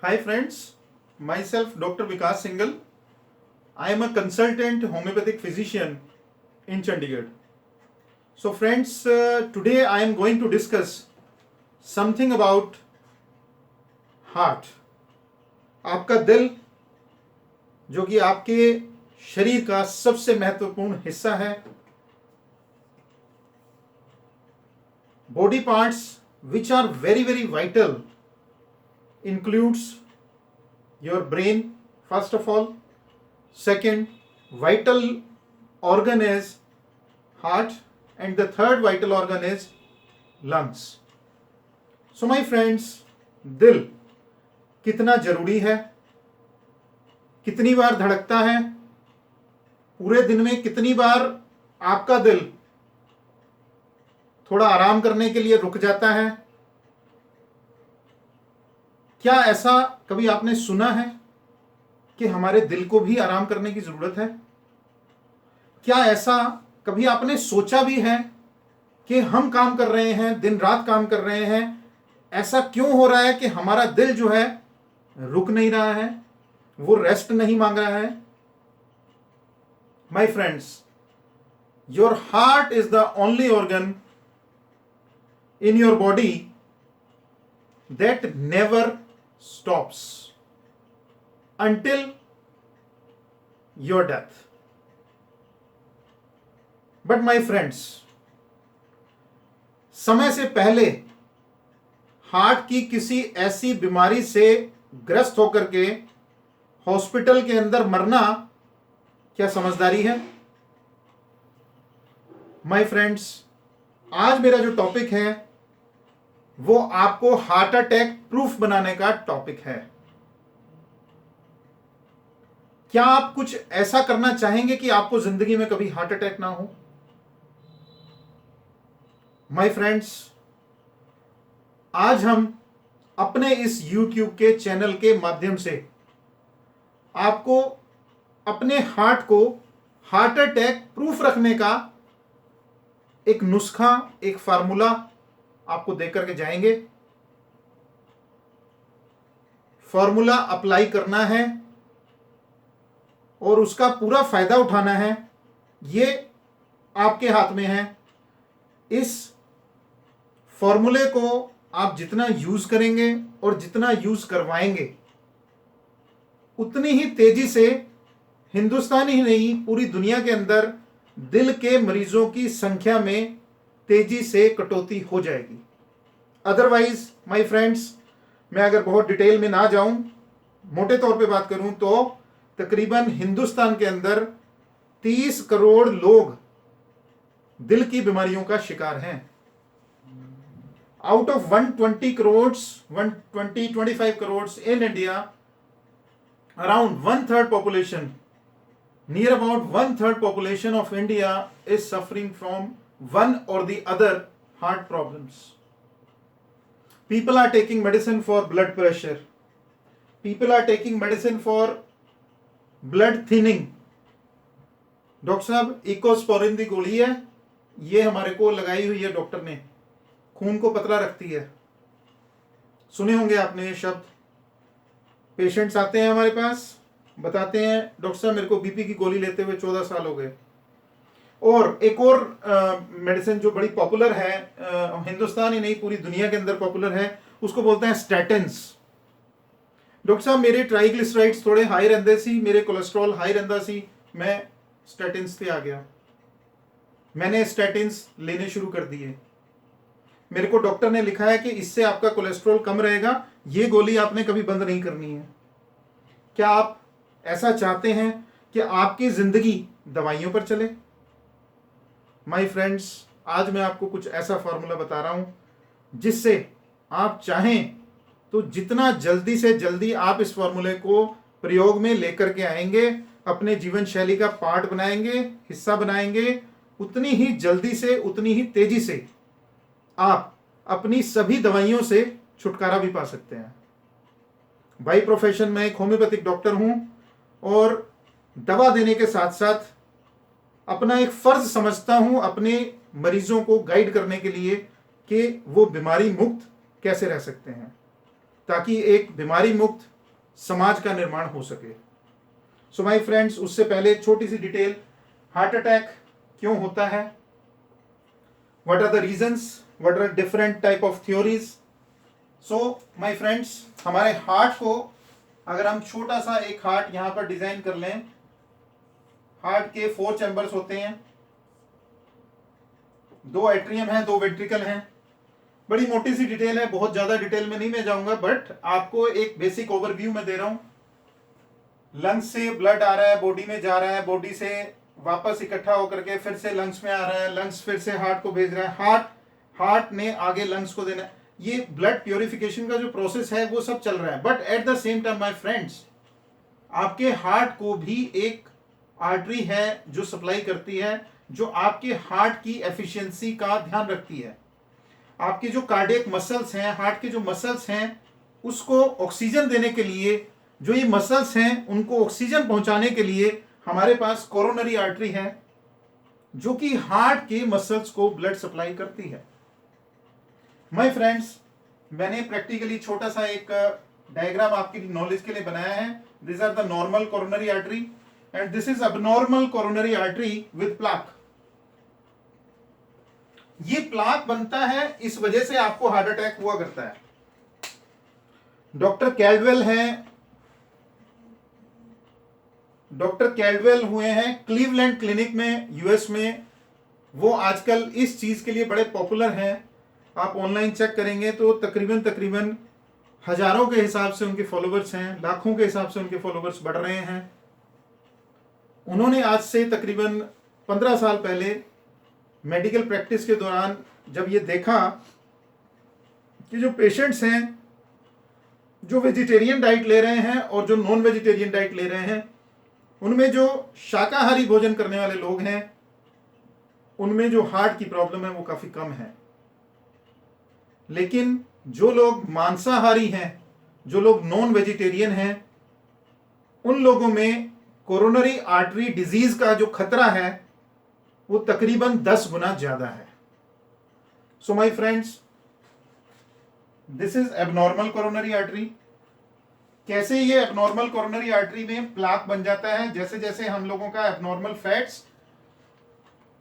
Hi friends, myself Dr. Vikas Singhal. I am a consultant homeopathic physician in Chandigarh. So friends, today I am going to discuss something about heart. आपका दिल जो कि आपके शरीर का सबसे महत्वपूर्ण हिस्सा है. Body parts which are very vital includes your brain first of all. Second vital organ is heart, and the third vital organ is lungs. So my friends, दिल कितना जरूरी है, कितनी बार धड़कता है, पूरे दिन में कितनी बार आपका दिल थोड़ा आराम करने के लिए रुक जाता है? क्या ऐसा कभी आपने सुना है कि हमारे दिल को भी आराम करने की जरूरत है? क्या ऐसा कभी आपने सोचा भी है कि हम काम कर रहे हैं, दिन रात काम कर रहे हैं, ऐसा क्यों हो रहा है कि हमारा दिल जो है रुक नहीं रहा है, वो रेस्ट नहीं मांग रहा है? My friends, your heart is the only organ in your body that never stops until your death. But my friends, समय से पहले हार्ट की किसी ऐसी बीमारी से ग्रस्त होकर के हॉस्पिटल के अंदर मरना क्या समझदारी है? माय फ्रेंड्स, आज मेरा जो टॉपिक है वो आपको हार्ट अटैक प्रूफ बनाने का टॉपिक है. क्या आप कुछ ऐसा करना चाहेंगे कि आपको जिंदगी में कभी हार्ट अटैक ना हो? माय फ्रेंड्स, आज हम अपने इस YouTube के चैनल के माध्यम से आपको अपने हार्ट को हार्ट अटैक प्रूफ रखने का एक नुस्खा, एक फार्मूला आपको देकर के जाएंगे. फॉर्मूला अप्लाई करना है और उसका पूरा फायदा उठाना है, ये आपके हाथ में है. इस फॉर्मूले को आप जितना यूज करेंगे और जितना यूज करवाएंगे, उतनी ही तेजी से हिंदुस्तान ही नहीं पूरी दुनिया के अंदर दिल के मरीजों की संख्या में तेजी से कटौती हो जाएगी. अदरवाइज माय फ्रेंड्स, मैं अगर बहुत डिटेल में ना जाऊं, मोटे तौर पे बात करूं तो तकरीबन हिंदुस्तान के अंदर 30 करोड़ लोग दिल की बीमारियों का शिकार हैं. Out of 125 crore in India, around 1/3 population, near about 1/3 population of India is suffering from one or the other heart problems. People are taking medicine for blood pressure. People are taking medicine for blood thinning. Doctor साहब, इकोस्पोरिन की गोली है, ये हमारे को लगाई हुई है डॉक्टर ने, खून को पतला रखती है. सुने होंगे आपने ये शब्द. पेशेंट्स आते हैं हमारे पास, बताते हैं डॉक्टर साहब मेरे को बीपी की गोली लेते हुए 14 साल हो गए. और एक और मेडिसिन जो बड़ी पॉपुलर है, हिंदुस्तान ही नहीं पूरी दुनिया के अंदर पॉपुलर है, उसको बोलते हैं स्टैटिन्स. डॉक्टर साहब मेरे ट्राइग्लिसराइड्स थोड़े हाई रहते सी, मेरे कोलेस्ट्रॉल हाई रहता सी, मैं स्टैटिन्स पे आ गया, मैंने स्टैटिन्स लेने शुरू कर दिए. मेरे को डॉक्टर ने लिखा है कि इससे आपका कोलेस्ट्रॉल कम रहेगा, ये गोली आपने कभी बंद नहीं करनी है. क्या आप ऐसा चाहते हैं कि आपकी जिंदगी दवाइयों पर चले? माय फ्रेंड्स, आज मैं आपको कुछ ऐसा फॉर्मूला बता रहा हूं जिससे आप चाहें तो जितना जल्दी से जल्दी आप इस फॉर्मूले को प्रयोग में लेकर के आएंगे, अपने जीवन शैली का पार्ट बनाएंगे, हिस्सा बनाएंगे, उतनी ही जल्दी से, उतनी ही तेजी से आप अपनी सभी दवाइयों से छुटकारा भी पा सकते हैं. बाय प्रोफेशन मैं एक होम्योपैथिक डॉक्टर हूं और दवा देने के साथ साथ अपना एक फर्ज समझता हूं अपने मरीजों को गाइड करने के लिए कि वो बीमारी मुक्त कैसे रह सकते हैं, ताकि एक बीमारी मुक्त समाज का निर्माण हो सके। सो माय फ्रेंड्स, उससे पहले छोटी सी डिटेल, हार्ट अटैक क्यों होता है, what are the reasons, what are different type of theories. So my friends, हमारे हार्ट को अगर हम छोटा सा एक हार्ट यहां पर डिजाइन कर लें, हार्ट के 4 चैम्बर्स होते हैं, 2 एट्रियम है, 2 वेंट्रिकल हैं। बड़ी मोटी सी डिटेल है, बहुत ज्यादा डिटेल में नहीं मैं जाऊंगा, बट आपको एक बेसिक ओवरव्यू में दे रहा हूं। लंग्स से ब्लड आ रहा है, बॉडी में जा रहा है, बॉडी से वापस इकट्ठा होकर के फिर से लंग्स में आ रहा है, लंग्स फिर से हार्ट को भेज रहा है, हार्ट ने आगे लंग्स को देना है। ये ब्लड प्योरिफिकेशन का जो प्रोसेस है वो सब चल रहा है। But at the same time my friends, आपके हार्ट को भी एक आर्टरी है जो सप्लाई करती है, जो आपके हार्ट की एफिशिएंसी का ध्यान रखती है। आपके जो कार्डियक मसल्स हैं, हार्ट के जो मसल्स हैं, उसको ऑक्सीजन देने के लिए, जो ये मसल्स हैं उनको ऑक्सीजन पहुंचाने के लिए हमारे पास कोरोनरी आर्टरी है, जो कि हार्ट के मसल्स को ब्लड सप्लाई करती है। माय फ्रेंड्स, मैंने प्रैक्टिकली छोटा सा एक डायग्राम आपकी नॉलेज के लिए बनाया है। This are the normal coronary artery and this is abnormal coronary artery with plaque. ये प्लाक बनता है, इस वजह से आपको हार्ट अटैक हुआ करता है। डॉक्टर कैल्डवेल हुए हैं क्लीवलैंड क्लिनिक में, यूएस में। वो आजकल इस चीज के लिए बड़े पॉपुलर हैं। आप ऑनलाइन चेक करेंगे तो तकरीबन हजारों के हिसाब से उनके फॉलोवर्स हैं, लाखों के हिसाब से उनके फॉलोवर्स बढ़ रहे हैं। उन्होंने आज से तकरीबन 15 साल पहले मेडिकल प्रैक्टिस के दौरान जब ये देखा कि जो पेशेंट्स हैं जो वेजिटेरियन डाइट ले रहे हैं और जो नॉन वेजिटेरियन डाइट ले रहे हैं, उनमें जो शाकाहारी भोजन करने वाले लोग हैं उनमें जो हार्ट की प्रॉब्लम है वो काफी कम है। लेकिन जो लोग मांसाहारी हैं, जो लोग नॉन वेजिटेरियन हैं, उन लोगों में कोरोनरी आर्टरी डिजीज का जो खतरा है वो तकरीबन 10 गुना ज्यादा है। सो my friends, this is abnormal coronary artery. कैसे ये एबनॉर्मल कोरोनरी आर्टरी में प्लाक बन जाता है, जैसे जैसे हम लोगों का एबनॉर्मल फैट्स,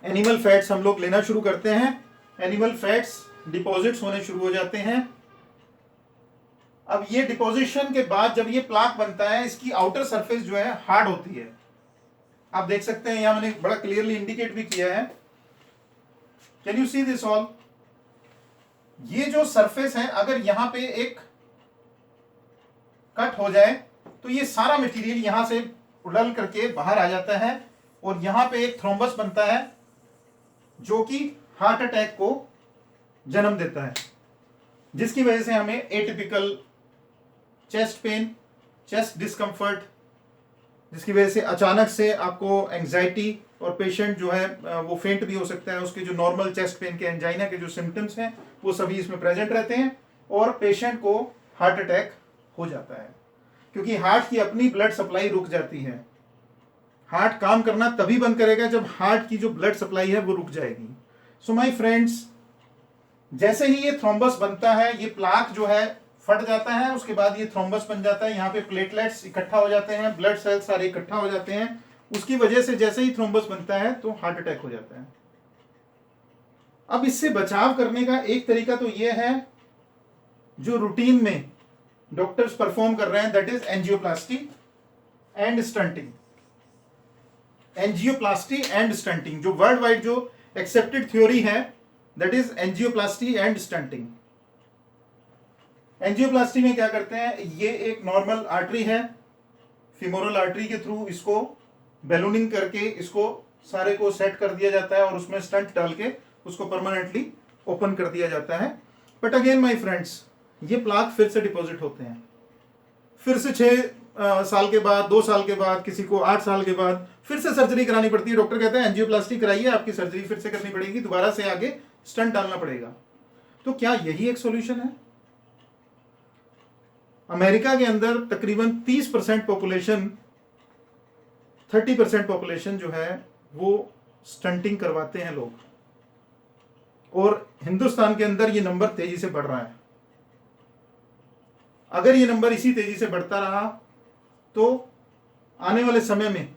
एनिमल फैट्स हम लोग लेना शुरू करते हैं, एनिमल फैट्स डिपॉजिट्स होने शुरू हो जाते हैं। अब ये डिपोजिशन के बाद जब ये प्लाक बनता है, इसकी आउटर सरफेस जो है हार्ड होती है। आप देख सकते हैं, यहां मैंने बड़ा क्लियरली इंडिकेट भी किया है। Can you see this all? ये जो सरफेस है, अगर यहां पे एक कट हो जाए तो ये सारा मटेरियल यहां से उड़ल करके बाहर आ जाता है और यहां पे एक थ्रोम्बस बनता है जो कि हार्ट अटैक को जन्म देता है, जिसकी वजह से हमें atypical chest pain, chest discomfort, जिसकी वजह से अचानक से आपको एंजाइटी और पेशेंट जो है वो फेंट भी हो सकता है। उसके जो नॉर्मल चेस्ट पेन के, एंजाइना के जो सिम्टम्स हैं वो सभी इसमें प्रेजेंट रहते हैं और पेशेंट को हार्ट अटैक हो जाता है, क्योंकि हार्ट की अपनी ब्लड सप्लाई रुक जाती है। हार्ट काम करना तभी बंद करेगा जब हार्ट की जो ब्लड सप्लाई है वो रुक जाएगी। सो माय फ्रेंड्स, जैसे ही ये थ्रोम्बस बनता है, ये प्लाक जो है फट जाता है, उसके बाद ये थ्रोम्बस बन जाता है, यहाँ पे प्लेटलेट्स इकट्ठा हो जाते हैं, ब्लड सेल्स सारे इकट्ठा हो जाते हैं। उसकी वजह से जैसे ही थ्रोम्बस बनता है तो हार्ट अटैक हो जाता है। अब इससे बचाव करने का एक तरीका तो ये है जो रूटीन में डॉक्टर्स परफॉर्म कर रहे हैं, that is angioplasty and stunting. Angioplasty and stunting जो वर्ल्ड वाइड जो एक्सेप्टेड थ्योरी है, that is angioplasty and stunting. Angioplasty में क्या करते हैं, ये एक नॉर्मल आर्टरी है, फीमोरल आर्टरी के थ्रू इसको बैलूनिंग करके इसको सारे को सेट कर दिया जाता है और उसमें स्टंट डाल के उसको परमानेंटली ओपन कर दिया जाता है। बट अगेन माय फ्रेंड्स, ये प्लाक फिर से डिपॉजिट होते हैं, फिर से 6 साल के बाद, 2 साल के बाद, किसी को 8 साल के बाद फिर से सर्जरी करानी पड़ती है। डॉक्टर कहते हैं एंजियोप्लास्टी कराइए, आपकी सर्जरी फिर से करनी पड़ेगी, दोबारा से आगे स्टंट डालना पड़ेगा। तो क्या यही एक सॉल्यूशन है? अमेरिका के अंदर तकरीबन 30% पॉपुलेशन, 30% पॉपुलेशन जो है वो स्टंटिंग करवाते हैं लोग, और हिंदुस्तान के अंदर ये नंबर तेजी से बढ़ रहा है। अगर ये नंबर इसी तेजी से बढ़ता रहा तो आने वाले समय में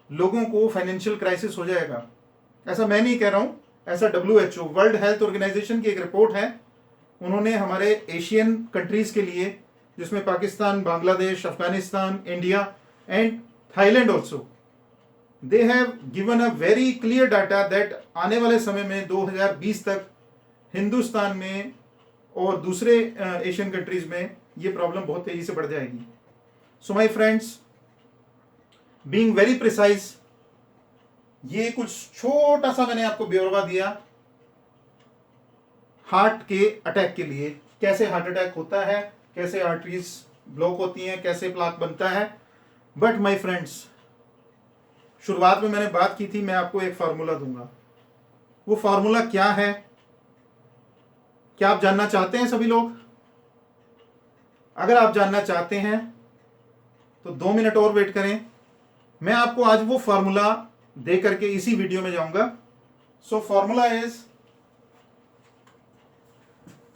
लोगों को फाइनेंशियल क्राइसिस हो जाएगा। ऐसा मैं नहीं कह रहा हूं, ऐसा WHO वर्ल्ड हेल्थ ऑर्गेनाइजेशन की एक रिपोर्ट है। उन्होंने हमारे एशियन कंट्रीज के लिए, जिसमें Pakistan, Bangladesh, Afghanistan, India and Thailand also, they have given a very clear data that आने वाले समय में 2020 तक हिंदुस्तान में और दूसरे एशियन कंट्रीज में ये प्रॉब्लम बहुत तेजी से बढ़ जाएगी। सो my friends, being very precise, ये कुछ छोटा सा मैंने आपको ब्यौरा दिया हार्ट के अटैक के लिए, कैसे हार्ट अटैक होता है, कैसे आर्टरीज ब्लॉक होती हैं, कैसे प्लाक बनता है। बट माय फ्रेंड्स, शुरुआत में मैंने बात की थी, मैं आपको एक फार्मूला दूंगा। वो फार्मूला क्या है, क्या आप जानना चाहते हैं सभी लोग? अगर आप जानना चाहते हैं तो 2 मिनट और वेट करें, मैं आपको आज वो फार्मूला दे करके इसी वीडियो में जाऊंगा। सो फार्मूला इज,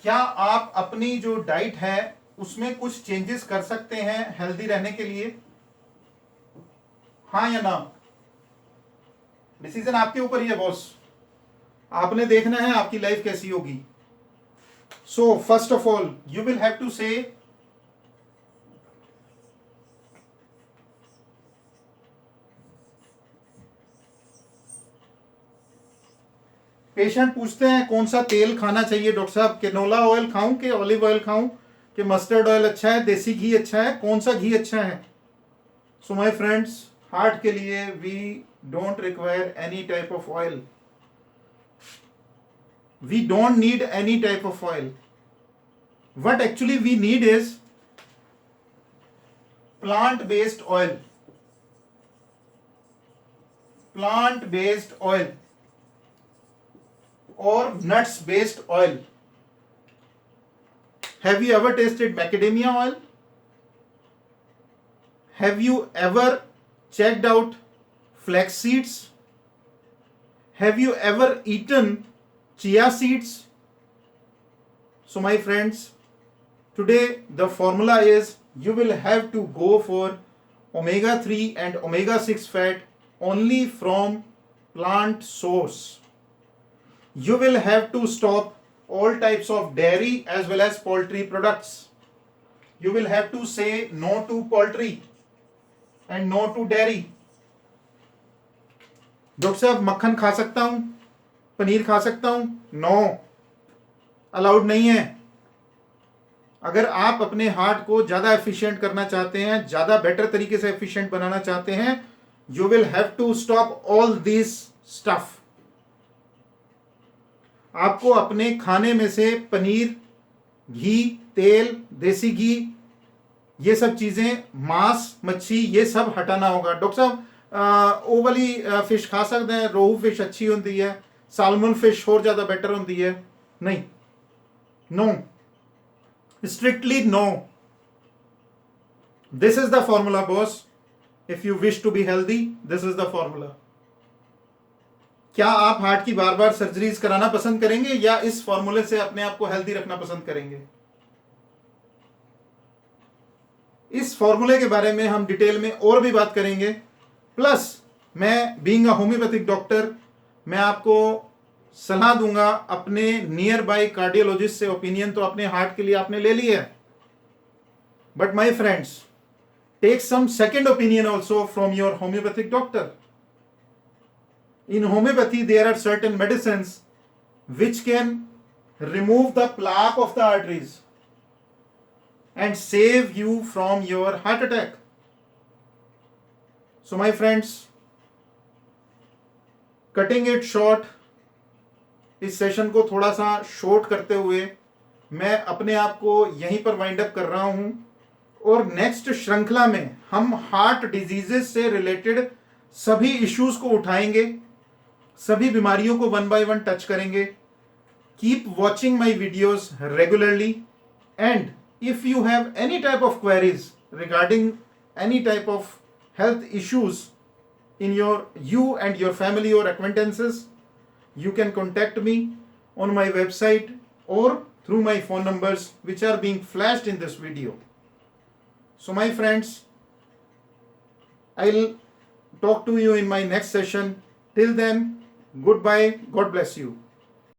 क्या आप अपनी जो डाइट है उसमें कुछ चेंजेस कर सकते हैं हेल्दी रहने के लिए? हाँ या ना? डिसीजन आपके ऊपर ही है बॉस, आपने देखना है आपकी लाइफ कैसी होगी। So first of all you will have to say, patient पूछते हैं कौन सा तेल खाना चाहिए डॉक्टर साहब, कैनोला ऑयल खाऊं कि ऑलिव ऑयल खाऊं कि मस्टर्ड ऑयल अच्छा है, देसी घी अच्छा है, कौन सा घी अच्छा है? सो माय फ्रेंड्स, हार्ट के लिए we don't require any type of oil, we don't need any type of oil. What actually we need is plant based oil, plant based oil or nuts based oil. Have you ever tasted macadamia oil? Have you ever checked out flax seeds? Have you ever eaten chia seeds? So my friends, today the formula is you will have to go for omega 3 and omega 6 fat only from plant source. You will have to stop all types of dairy as well as poultry products. You will have to say no to poultry and no to dairy. Doctor साहब मक्खन खा सकता हूं, पनीर खा सकता हूं? No, allowed नहीं है। अगर आप अपने हार्ट को ज्यादा एफिशिएंट करना चाहते हैं, ज्यादा बेटर तरीके से एफिशिएंट बनाना चाहते हैं, you will have to stop all this stuff. आपको अपने खाने में से पनीर, घी, तेल, देसी घी, ये सब चीजें, मांस, मच्छी, ये सब हटाना होगा। डॉक्टर साहब वो वाली फिश खा सकते हैं, रोहू फिश अच्छी होती है, साल्मन फिश और ज्यादा बेटर होती है? नहीं, no, strictly no. This is the formula boss, if you wish to be healthy, this is the formula. क्या आप हार्ट की बार बार सर्जरीज कराना पसंद करेंगे या इस फॉर्मूले से अपने आप को हेल्दी रखना पसंद करेंगे? इस फॉर्मूले के बारे में हम डिटेल में और भी बात करेंगे। प्लस मैं बीइंग अ होम्योपैथिक डॉक्टर, मैं आपको सलाह दूंगा अपने नियर बाय कार्डियोलॉजिस्ट से ओपिनियन तो अपने हार्ट के लिए आपने ले लिया है, but my friends, take some second opinion also from your homeopathic doctor. In homeopathy, there are certain medicines which can remove the plaque of the arteries and save you from your heart attack. So my friends, cutting it short, इस session को थोड़ा सा short करते हुए मैं अपने आप को यहीं पर वाइंड अप कर रहा हूं, और नेक्स्ट श्रृंखला में हम हार्ट डिजीजेस से रिलेटेड सभी इश्यूज को उठाएंगे, सभी बीमारियों को वन बाय वन टच करेंगे। Keep watching my videos regularly, and if you have any type of queries regarding any type of health issues in you and your family or acquaintances, you can contact me on my website or through my phone numbers which are being flashed in this video. So my friends, I'll talk to you in my next session. Till then, goodbye. God bless you.